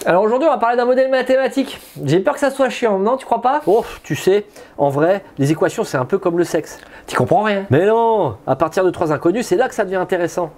Alors aujourd'hui on va parler d'un modèle mathématique. J'ai peur que ça soit chiant, non tu crois pas? Oh, tu sais, en vrai, les équations c'est un peu comme le sexe. Tu comprends rien. Mais non, à partir de 3 inconnus, c'est là que ça devient intéressant.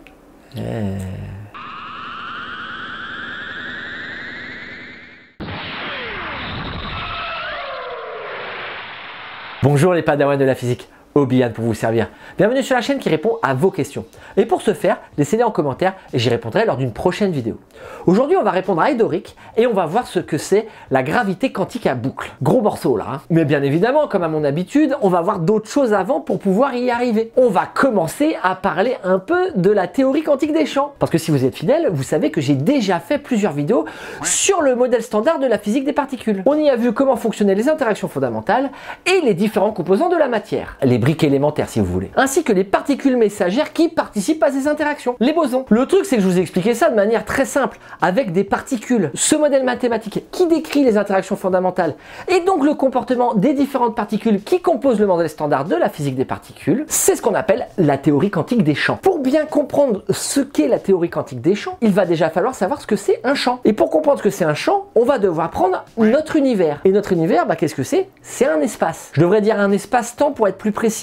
Bonjour les padawans de la physique. Obi-Wan pour vous servir. Bienvenue sur la chaîne qui répond à vos questions. Et pour ce faire, laissez-les en commentaire et j'y répondrai lors d'une prochaine vidéo. Aujourd'hui, on va répondre à Edoric et on va voir ce que c'est la gravité quantique à boucle. Gros morceau là. Mais bien évidemment, comme à mon habitude, on va voir d'autres choses avant pour pouvoir y arriver. On va commencer à parler un peu de la théorie quantique des champs. Parce que si vous êtes fidèle, vous savez que j'ai déjà fait plusieurs vidéos sur le modèle standard de la physique des particules. On y a vu comment fonctionnaient les interactions fondamentales et les différents composants de la matière. Les briques élémentaires si vous voulez, ainsi que les particules messagères qui participent à ces interactions, les bosons. Le truc c'est que je vous ai expliqué ça de manière très simple, avec des particules. Ce modèle mathématique qui décrit les interactions fondamentales et donc le comportement des différentes particules qui composent le modèle standard de la physique des particules, c'est ce qu'on appelle la théorie quantique des champs. Pour bien comprendre ce qu'est la théorie quantique des champs, il va déjà falloir savoir ce que c'est un champ. Et pour comprendre ce que c'est un champ, on va devoir prendre notre univers. Et notre univers, qu'est-ce que c'est? C'est un espace. Je devrais dire un espace-temps pour être plus précis,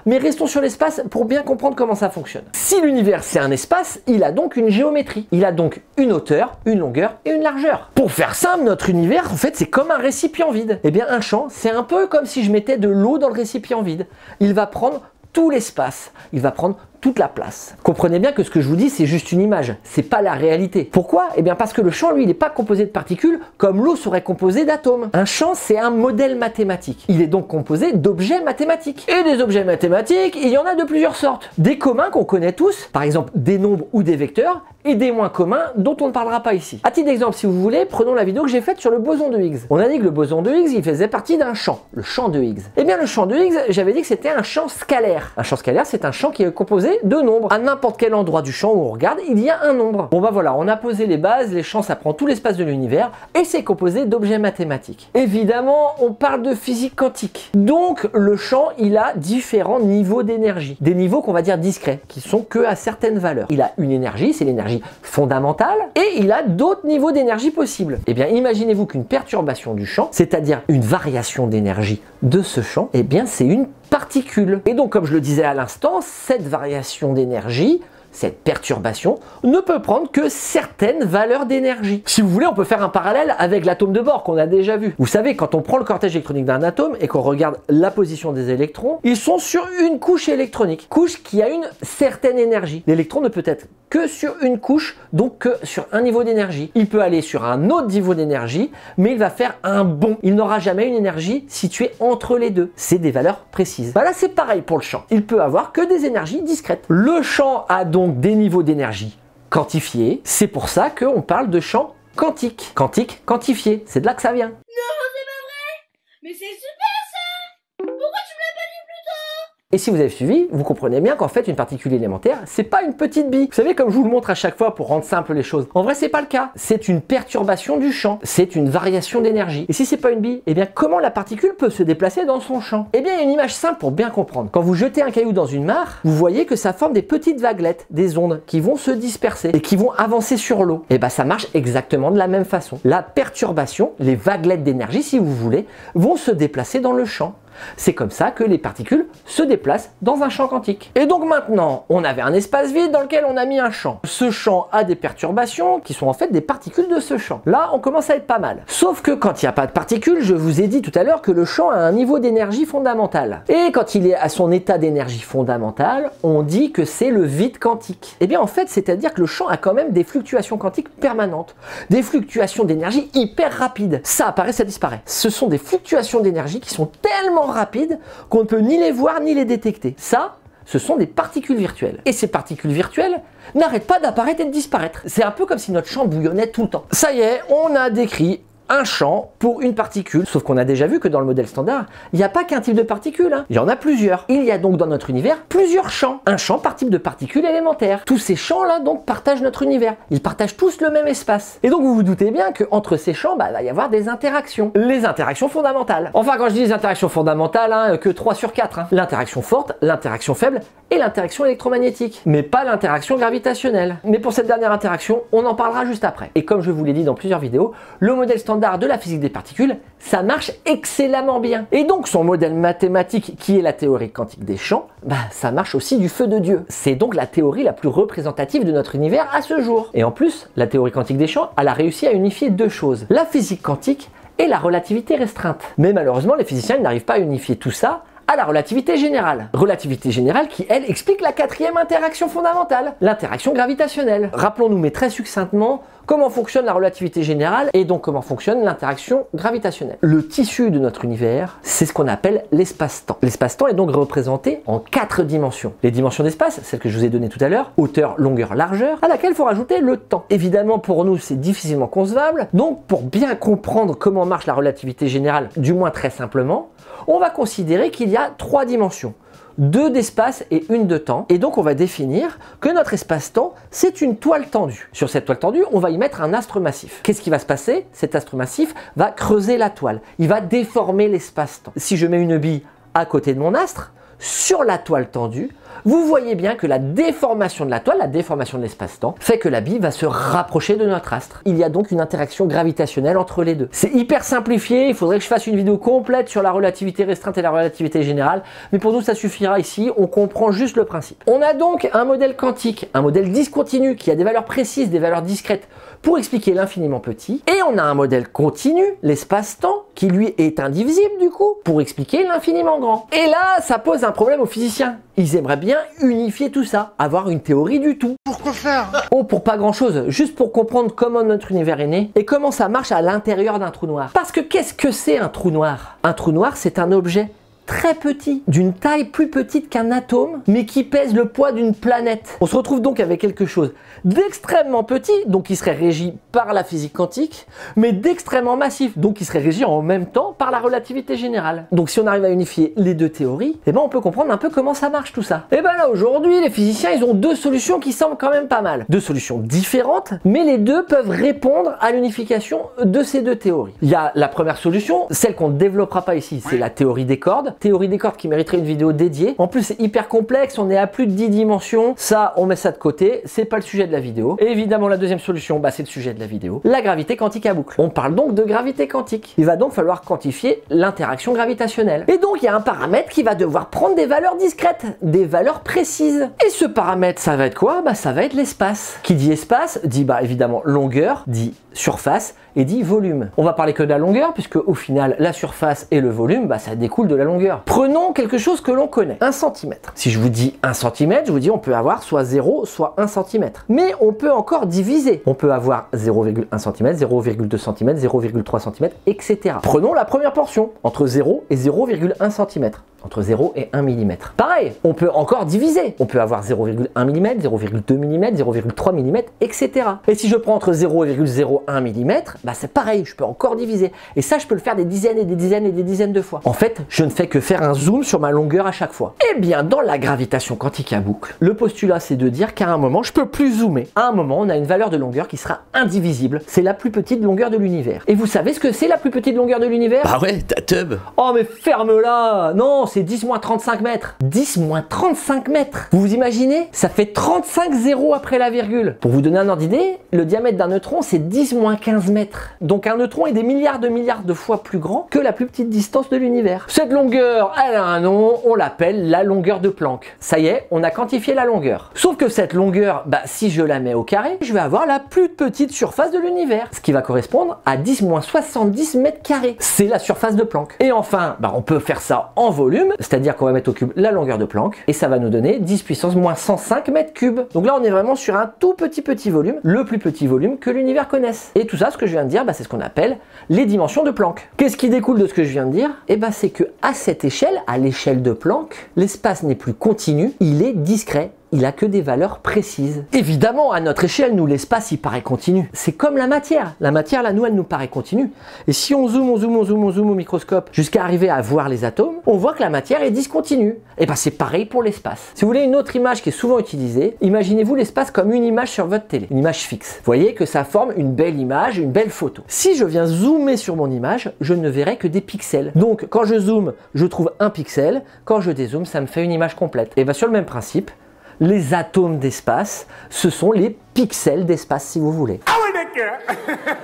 mais restons sur l'espace pour bien comprendre comment ça fonctionne. Si l'univers c'est un espace, il a donc une géométrie. Il a donc une hauteur, une longueur et une largeur. Pour faire simple, notre univers, en fait, c'est comme un récipient vide. Eh bien, un champ, c'est un peu comme si je mettais de l'eau dans le récipient vide. Il va prendre tout l'espace. Il va prendre toute la place. Comprenez bien que ce que je vous dis, c'est juste une image, c'est pas la réalité. Pourquoi? Eh bien parce que le champ, lui, il n'est pas composé de particules comme l'eau serait composée d'atomes. Un champ, c'est un modèle mathématique. Il est donc composé d'objets mathématiques. Et des objets mathématiques, il y en a de plusieurs sortes. Des communs qu'on connaît tous, par exemple des nombres ou des vecteurs, et des moins communs dont on ne parlera pas ici. À titre d'exemple, si vous voulez, prenons la vidéo que j'ai faite sur le boson de Higgs. On a dit que le boson de Higgs, il faisait partie d'un champ, le champ de Higgs. Eh bien le champ de Higgs, j'avais dit que c'était un champ scalaire. Un champ scalaire, c'est un champ qui est composé de nombres. À n'importe quel endroit du champ où on regarde, il y a un nombre. Bon voilà, on a posé les bases, les champs ça prend tout l'espace de l'univers et c'est composé d'objets mathématiques. Évidemment, on parle de physique quantique. Donc le champ, il a différents niveaux d'énergie. Des niveaux qu'on va dire discrets, qui sont que à certaines valeurs. Il a une énergie, c'est l'énergie fondamentale, et il a d'autres niveaux d'énergie possibles. Eh bien, imaginez-vous qu'une perturbation du champ, c'est-à-dire une variation d'énergie de ce champ, eh bien c'est une particule. Et donc, comme je le disais à l'instant, cette variation d'énergie, cette perturbation, ne peut prendre que certaines valeurs d'énergie. Si vous voulez, on peut faire un parallèle avec l'atome de Bohr qu'on a déjà vu. Vous savez, quand on prend le cortège électronique d'un atome et qu'on regarde la position des électrons, ils sont sur une couche électronique, couche qui a une certaine énergie. L'électron ne peut être que sur une couche, donc que sur un niveau d'énergie. Il peut aller sur un autre niveau d'énergie, mais il va faire un bond. Il n'aura jamais une énergie située entre les deux. C'est des valeurs précises. Là, c'est pareil pour le champ. Il peut avoir que des énergies discrètes. Le champ a donc des niveaux d'énergie quantifiés. C'est pour ça qu'on parle de champ quantique. Quantique, quantifié. C'est de là que ça vient. Non, c'est pas vrai! Mais c'est super ça! Pourquoi tu me l'as pas dit plus tôt? Et si vous avez suivi, vous comprenez bien qu'en fait une particule élémentaire, c'est pas une petite bille. Vous savez, comme je vous le montre à chaque fois pour rendre simple les choses. En vrai, c'est pas le cas. C'est une perturbation du champ. C'est une variation d'énergie. Et si c'est pas une bille, eh bien comment la particule peut se déplacer dans son champ? Eh bien, il y a une image simple pour bien comprendre. Quand vous jetez un caillou dans une mare, vous voyez que ça forme des petites vaguelettes, des ondes qui vont se disperser et qui vont avancer sur l'eau. Et bien, ça marche exactement de la même façon. La perturbation, les vaguelettes d'énergie, si vous voulez, vont se déplacer dans le champ. C'est comme ça que les particules se déplacent dans un champ quantique. Et donc maintenant, on avait un espace vide dans lequel on a mis un champ. Ce champ a des perturbations qui sont en fait des particules de ce champ. Là, on commence à être pas mal. Sauf que quand il n'y a pas de particules, je vous ai dit tout à l'heure que le champ a un niveau d'énergie fondamentale. Et quand il est à son état d'énergie fondamentale, on dit que c'est le vide quantique. Et bien en fait, c'est-à-dire que le champ a quand même des fluctuations quantiques permanentes. Des fluctuations d'énergie hyper rapides. Ça apparaît, ça disparaît. Ce sont des fluctuations d'énergie qui sont tellement rapides qu'on ne peut ni les voir ni les détecter. Ça, ce sont des particules virtuelles. Et ces particules virtuelles n'arrêtent pas d'apparaître et de disparaître. C'est un peu comme si notre champ bouillonnait tout le temps. Ça y est, on a décrit un champ pour une particule. Sauf qu'on a déjà vu que dans le modèle standard, il n'y a pas qu'un type de particule, hein. Il y en a plusieurs. Il y a donc dans notre univers plusieurs champs. Un champ par type de particule élémentaire. Tous ces champs-là donc partagent notre univers. Ils partagent tous le même espace. Et donc vous vous doutez bien qu'entre ces champs, il va y avoir des interactions. Les interactions fondamentales. Enfin, quand je dis les interactions fondamentales, hein, que 3 sur 4. Hein. L'interaction forte, l'interaction faible et l'interaction électromagnétique. Mais pas l'interaction gravitationnelle. Mais pour cette dernière interaction, on en parlera juste après. Et comme je vous l'ai dit dans plusieurs vidéos, le modèle standard de la physique des particules, ça marche excellemment bien. Et donc son modèle mathématique, qui est la théorie quantique des champs, ça marche aussi du feu de Dieu. C'est donc la théorie la plus représentative de notre univers à ce jour. Et en plus, la théorie quantique des champs, elle a réussi à unifier deux choses. La physique quantique et la relativité restreinte. Mais malheureusement, les physiciens n'arrivent pas à unifier tout ça à la relativité générale. Relativité générale qui, elle, explique la quatrième interaction fondamentale, l'interaction gravitationnelle. Rappelons-nous, mais très succinctement, comment fonctionne la relativité générale et donc comment fonctionne l'interaction gravitationnelle. Le tissu de notre univers, c'est ce qu'on appelle l'espace-temps. L'espace-temps est donc représenté en 4 dimensions. Les dimensions d'espace, celles que je vous ai données tout à l'heure, hauteur, longueur, largeur, à laquelle il faut rajouter le temps. Évidemment, pour nous, c'est difficilement concevable. Donc, pour bien comprendre comment marche la relativité générale, du moins très simplement, on va considérer qu'il y a 3 dimensions. 2 d'espace et 1 de temps. Et donc on va définir que notre espace-temps, c'est une toile tendue. Sur cette toile tendue, on va y mettre un astre massif. Qu'est-ce qui va se passer? Cet astre massif va creuser la toile. Il va déformer l'espace-temps. Si je mets une bille à côté de mon astre, sur la toile tendue, vous voyez bien que la déformation de la toile, la déformation de l'espace-temps, fait que la bille va se rapprocher de notre astre. Il y a donc une interaction gravitationnelle entre les deux. C'est hyper simplifié, il faudrait que je fasse une vidéo complète sur la relativité restreinte et la relativité générale, mais pour nous ça suffira ici, on comprend juste le principe. On a donc un modèle quantique, un modèle discontinu qui a des valeurs précises, des valeurs discrètes pour expliquer l'infiniment petit, et on a un modèle continu, l'espace-temps, qui lui est indivisible du coup, pour expliquer l'infiniment grand. Et là, ça pose un problème aux physiciens. Ils aimeraient bien unifier tout ça, avoir une théorie du tout. Pourquoi faire? Oh, pour pas grand chose, juste pour comprendre comment notre univers est né et comment ça marche à l'intérieur d'un trou noir. Parce que qu'est-ce que c'est un trou noir? Un trou noir, c'est un objet très petit, d'une taille plus petite qu'un atome, mais qui pèse le poids d'une planète. On se retrouve donc avec quelque chose d'extrêmement petit, donc qui serait régi par la physique quantique, mais d'extrêmement massif, donc qui serait régi en même temps par la relativité générale. Donc si on arrive à unifier les deux théories, on peut comprendre un peu comment ça marche tout ça. Et là aujourd'hui, les physiciens, ils ont 2 solutions qui semblent quand même pas mal. 2 solutions différentes, mais les deux peuvent répondre à l'unification de ces 2 théories. Il y a la première solution, celle qu'on ne développera pas ici, c'est la théorie des cordes. Théorie des cordes qui mériterait une vidéo dédiée. En plus, c'est hyper complexe, on est à plus de 10 dimensions. Ça, on met ça de côté, c'est pas le sujet de la vidéo. Et évidemment, la deuxième solution, c'est le sujet de la vidéo. La gravité quantique à boucle. On parle donc de gravité quantique. Il va donc falloir quantifier l'interaction gravitationnelle. Et donc, il y a un paramètre qui va devoir prendre des valeurs discrètes, des valeurs précises. Et ce paramètre, ça va être quoi? Ça va être l'espace. Qui dit espace, dit évidemment longueur, dit surface, et dit volume. On va parler que de la longueur, puisque au final, la surface et le volume, ça découle de la longueur. Prenons quelque chose que l'on connaît, 1 cm. Si je vous dis 1 cm, je vous dis on peut avoir soit 0, soit 1 cm. Mais on peut encore diviser. On peut avoir 0,1 cm, 0,2 cm, 0,3 cm, etc. Prenons la première portion, entre 0 et 0,1 cm. Entre 0 et 1 mm. Pareil, on peut encore diviser. On peut avoir 0,1 mm, 0,2 mm, 0,3 mm, etc. Et si je prends entre 0,01 mm, c'est pareil, je peux encore diviser. Et ça, je peux le faire des dizaines et des dizaines et des dizaines de fois. En fait, je ne fais que faire un zoom sur ma longueur à chaque fois. Eh bien, dans la gravitation quantique à boucle, le postulat, c'est de dire qu'à un moment, je peux plus zoomer. À un moment, on a une valeur de longueur qui sera indivisible. C'est la plus petite longueur de l'univers. Et vous savez ce que c'est la plus petite longueur de l'univers? Bah ouais, ta tub. Oh, mais ferme-la! Non, c'est 10-35 mètres. 10-35 mètres. Vous vous imaginez? Ça fait 35 zéros après la virgule. Pour vous donner un ordre d'idée, le diamètre d'un neutron, c'est 10-15 mètres. Donc un neutron est des milliards de fois plus grand que la plus petite distance de l'univers. Cette longueur, elle a un nom, on l'appelle la longueur de Planck. Ça y est, on a quantifié la longueur. Sauf que cette longueur, si je la mets au carré, je vais avoir la plus petite surface de l'univers, ce qui va correspondre à 10-70 mètres carrés. C'est la surface de Planck. Et enfin, on peut faire ça en volume, c'est-à-dire qu'on va mettre au cube la longueur de Planck, et ça va nous donner 10 puissance moins 105 mètres cubes. Donc là, on est vraiment sur un tout petit volume, le plus petit volume que l'univers connaisse. Et tout ça, ce que je viens de dire, c'est ce qu'on appelle les dimensions de Planck. Qu'est-ce qui découle de ce que je viens de dire? C'est que à cette échelle, à l'échelle de Planck, l'espace n'est plus continu, il est discret. il a que des valeurs précises. Évidemment, à notre échelle, nous, l'espace, il paraît continu. C'est comme la matière. La matière, là, nous, elle nous paraît continue. Et si on zoome au microscope jusqu'à arriver à voir les atomes, on voit que la matière est discontinue. Et ben c'est pareil pour l'espace. Si vous voulez une autre image qui est souvent utilisée, imaginez-vous l'espace comme une image sur votre télé, une image fixe. Vous voyez que ça forme une belle image, une belle photo. Si je viens zoomer sur mon image, je ne verrai que des pixels. Donc quand je zoome, je trouve un pixel. Quand je dézoome, ça me fait une image complète. Et bien sur le même principe, les atomes d'espace, ce sont les pixels d'espace si vous voulez. Ah oui, d'accord.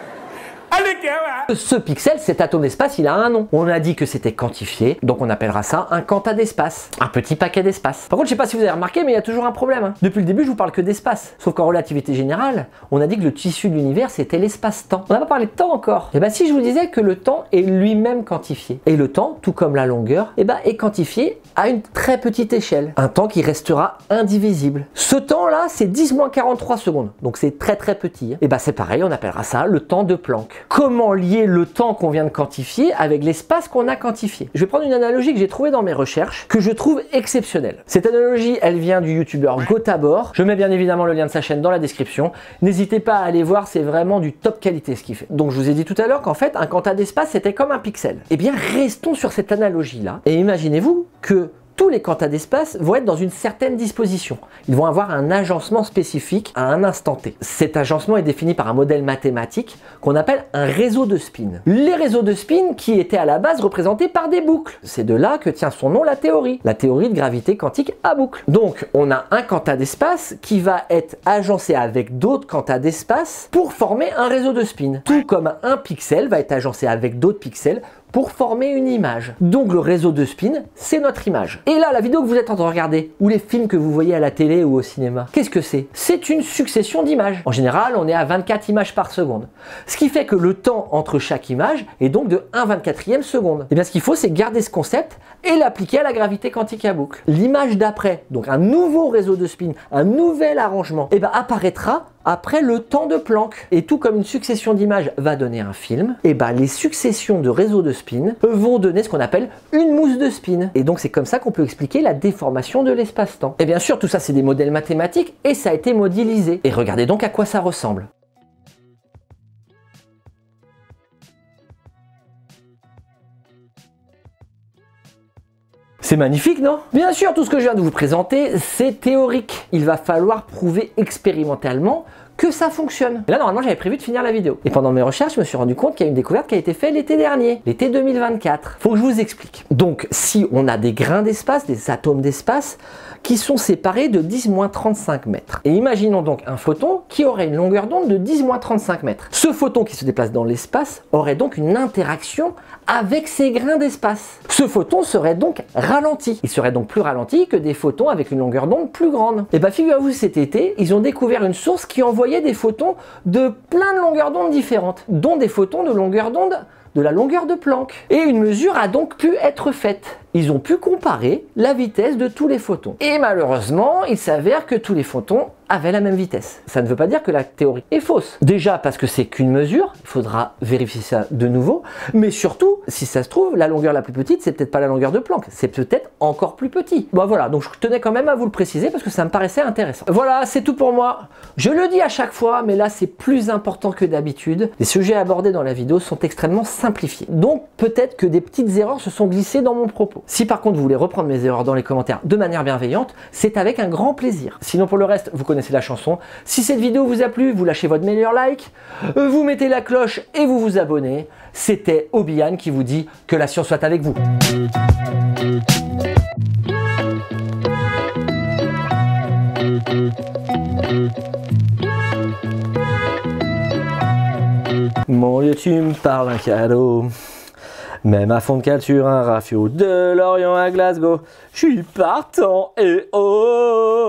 Ce pixel, cet atome d'espace, il a un nom. On a dit que c'était quantifié, donc on appellera ça un quanta d'espace. Un petit paquet d'espace. Par contre, je sais pas si vous avez remarqué, mais il y a toujours un problème. Hein. Depuis le début, je vous parle que d'espace. Sauf qu'en relativité générale, on a dit que le tissu de l'univers, c'était l'espace-temps. On n'a pas parlé de temps encore. Et bien si je vous disais que le temps est lui-même quantifié. Et le temps, tout comme la longueur, est quantifié à une très petite échelle. Un temps qui restera indivisible. Ce temps-là, c'est 10-43 secondes. Donc c'est très petit. Et c'est pareil, on appellera ça le temps de Planck. Comment lier le temps qu'on vient de quantifier avec l'espace qu'on a quantifié? Je vais prendre une analogie que j'ai trouvée dans mes recherches, que je trouve exceptionnelle. Cette analogie, elle vient du youtubeur Gotabor. Je mets bien évidemment le lien de sa chaîne dans la description. N'hésitez pas à aller voir, c'est vraiment du top qualité ce qu'il fait. Donc je vous ai dit tout à l'heure qu'en fait, un quanta d'espace, c'était comme un pixel. Eh bien, restons sur cette analogie-là. Et imaginez-vous que tous les quantas d'espace vont être dans une certaine disposition. Ils vont avoir un agencement spécifique à un instant T. Cet agencement est défini par un modèle mathématique qu'on appelle un réseau de spin. Les réseaux de spin qui étaient à la base représentés par des boucles. C'est de là que tient son nom la théorie de gravité quantique à boucle. Donc on a un quanta d'espace qui va être agencé avec d'autres quantas d'espace pour former un réseau de spin. Tout comme un pixel va être agencé avec d'autres pixels pour former une image. Donc le réseau de spin, c'est notre image. Et là, la vidéo que vous êtes en train de regarder, ou les films que vous voyez à la télé ou au cinéma, qu'est-ce que c'est? C'est une succession d'images. En général, on est à 24 images par seconde. Ce qui fait que le temps entre chaque image est donc de 1/24e seconde. Et bien ce qu'il faut, c'est garder ce concept et l'appliquer à la gravité quantique à boucle. L'image d'après, donc un nouveau réseau de spin, un nouvel arrangement, apparaîtra après le temps de Planck. Et tout comme une succession d'images va donner un film, les successions de réseaux de spin vont donner ce qu'on appelle une mousse de spin. Et donc c'est comme ça qu'on peut expliquer la déformation de l'espace-temps. Et bien sûr, tout ça c'est des modèles mathématiques et ça a été modélisé. Et regardez donc à quoi ça ressemble. C'est magnifique, non? Bien sûr, tout ce que je viens de vous présenter, c'est théorique. Il va falloir prouver expérimentalement que ça fonctionne. Et là, normalement, j'avais prévu de finir la vidéo. Et pendant mes recherches, je me suis rendu compte qu'il y a une découverte qui a été faite l'été dernier, l'été 2024. Faut que je vous explique. Donc, si on a des grains d'espace, des atomes d'espace, qui sont séparés de 10-35 mètres. Et imaginons donc un photon qui aurait une longueur d'onde de 10-35 mètres. Ce photon qui se déplace dans l'espace aurait donc une interaction avec ces grains d'espace. Ce photon serait donc ralenti. Il serait donc plus ralenti que des photons avec une longueur d'onde plus grande. Et figurez-vous, cet été, ils ont découvert une source qui envoyait des photons de plein de longueurs d'onde différentes, dont des photons de longueur d'onde de la longueur de Planck. Et une mesure a donc pu être faite. Ils ont pu comparer la vitesse de tous les photons. Et malheureusement, il s'avère que tous les photons avaient la même vitesse. Ça ne veut pas dire que la théorie est fausse. Déjà parce que c'est qu'une mesure, il faudra vérifier ça de nouveau, mais surtout, si ça se trouve, la longueur la plus petite, c'est peut-être pas la longueur de Planck, c'est peut-être encore plus petit. Voilà, donc je tenais quand même à vous le préciser parce que ça me paraissait intéressant. Voilà, c'est tout pour moi. Je le dis à chaque fois, mais là c'est plus important que d'habitude. Les sujets abordés dans la vidéo sont extrêmement simplifiés. Donc peut-être que des petites erreurs se sont glissées dans mon propos. Si par contre vous voulez reprendre mes erreurs dans les commentaires de manière bienveillante, c'est avec un grand plaisir. Sinon pour le reste, vous connaissez la chanson. Si cette vidéo vous a plu, vous lâchez votre meilleur like, vous mettez la cloche et vous vous abonnez. C'était Obi-Wan qui vous dit que la science soit avec vous. Mon Dieu, tu me parles un cadeau. Même à fond de cale sur un rafio de Lorient à Glasgow, je suis partant et oh.